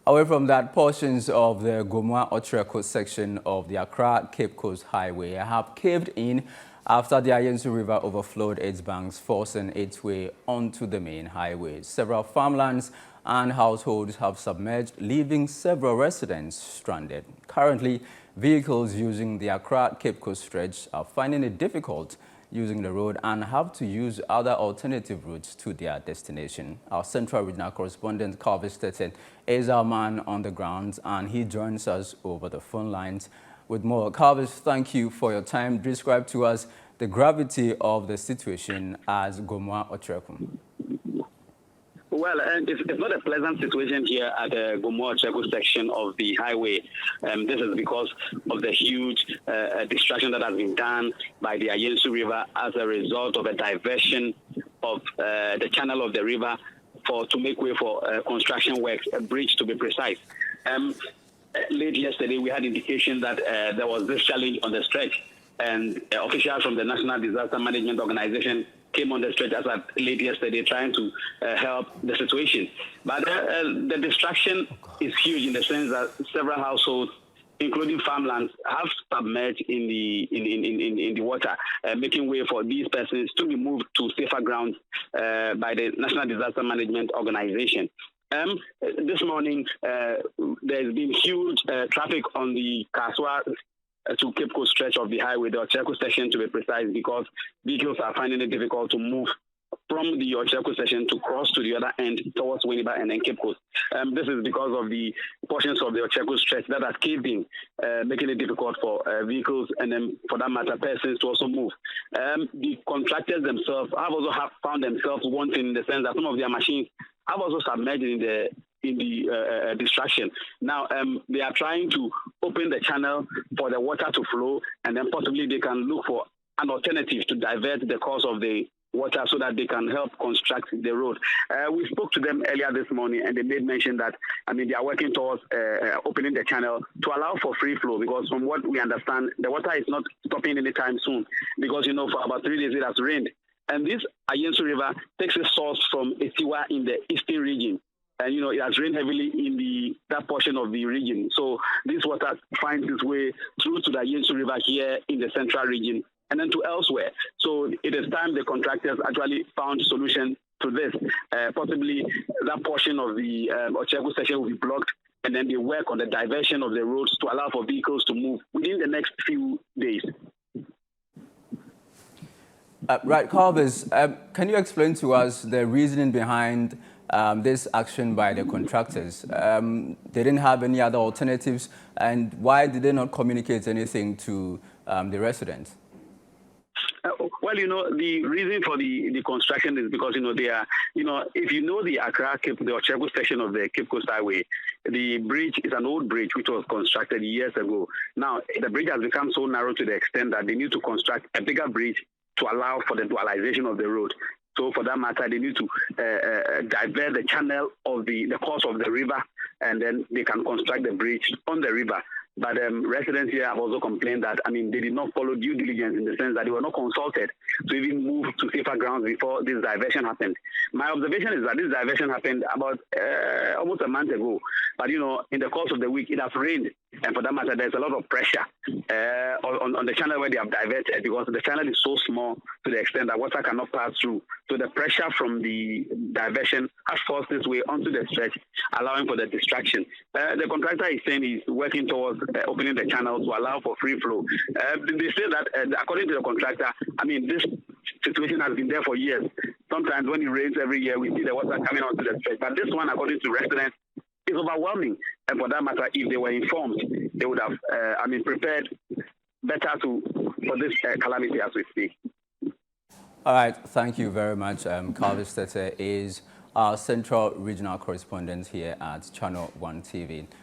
Away from that, portions of the Gomoa-Accra-Cape section of the Accra-Cape Coast Highway have caved in after the Ayensu River overflowed its banks, forcing its way onto the main highway. Several farmlands and households have submerged, leaving several residents stranded. Currently, vehicles using the Accra-Cape Coast stretch are finding it difficult using the road and have to use other alternative routes to their destination. Our Central Regional Correspondent, Calvis Tete, is our man on the ground, and he joins us over the phone lines with more. Calvis, thank you for your time. Describe to us the gravity of the situation as Gomoa-Accra-Cape. Well, it's not a pleasant situation here at the Gomoa-Accra-Cape section of the highway. This is because of the huge destruction that has been done by the Ayensu River as a result of a diversion of the channel of the river to make way for construction works, a bridge to be precise. Late yesterday, we had indication that there was this challenge on the stretch, and officials from the National Disaster Management Organization came on the stretch as of late yesterday trying to help the situation. But the destruction is huge in the sense that several households, including farmlands, have submerged in the water, making way for these persons to be moved to safer grounds by the National Disaster Management Organization. This morning, there's been huge traffic on the Kaswa to Cape Coast stretch of the highway, the Accra-Cape section to be precise, because vehicles are finding it difficult to move from the Accra-Cape section to cross to the other end towards Winneba and then Cape Coast. This is because of the portions of the Accra-Cape stretch that are caved in, making it difficult for vehicles and then, for that matter, persons to also move. The contractors themselves have also found themselves wanting, in the sense that some of their machines have also submerged in the destruction. Now, they are trying to open the channel for the water to flow, and then possibly they can look for an alternative to divert the course of the water so that they can help construct the road. We spoke to them earlier this morning, and they made mention that, they are working towards opening the channel to allow for free flow, because from what we understand, the water is not stopping anytime soon, because, for about 3 days it has rained. And this Ayensu River takes its source from Etiwa in the eastern region. And, it has rained heavily in that portion of the region. So this water finds its way through to the Ayensu River here in the central region and then to elsewhere. So it is time the contractors actually found solution to this. Possibly that portion of the Accra-Cape section will be blocked, and then they work on the diversion of the roads to allow for vehicles to move within the next few days. Right, Calvis, can you explain to us the reasoning behind this action by the contractors? They didn't have any other alternatives, and why did they not communicate anything to the residents? Well, the reason for the construction is because, they are, if you know the Accra-Cape, the Accra-Cape section of the Cape Coast Highway, the bridge is an old bridge which was constructed years ago. Now, the bridge has become so narrow to the extent that they need to construct a bigger bridge to allow for the dualization of the road. So for that matter, they need to divert the channel of the course of the river, and then they can construct the bridge on the river. But residents here have also complained that, they did not follow due diligence, in the sense that they were not consulted to even move to safer grounds before this diversion happened. My observation is that this diversion happened about almost a month ago. But, in the course of the week, it has rained. And for that matter, there's a lot of pressure on the channel where they have diverted, because the channel is so small to the extent that water cannot pass through. So the pressure from the diversion has forced its way onto the stretch, allowing for the distraction. The contractor is saying he's working towards opening the channel to allow for free flow. They say that, according to the contractor, this situation has been there for years. Sometimes when it rains every year, we see the water coming onto the stretch. But this one, according to residents, is overwhelming. And for that matter, if they were informed, they would have, prepared better for this calamity as we speak. All right, thank you very much. Calvis Tete is our Central Regional Correspondent here at Channel One TV.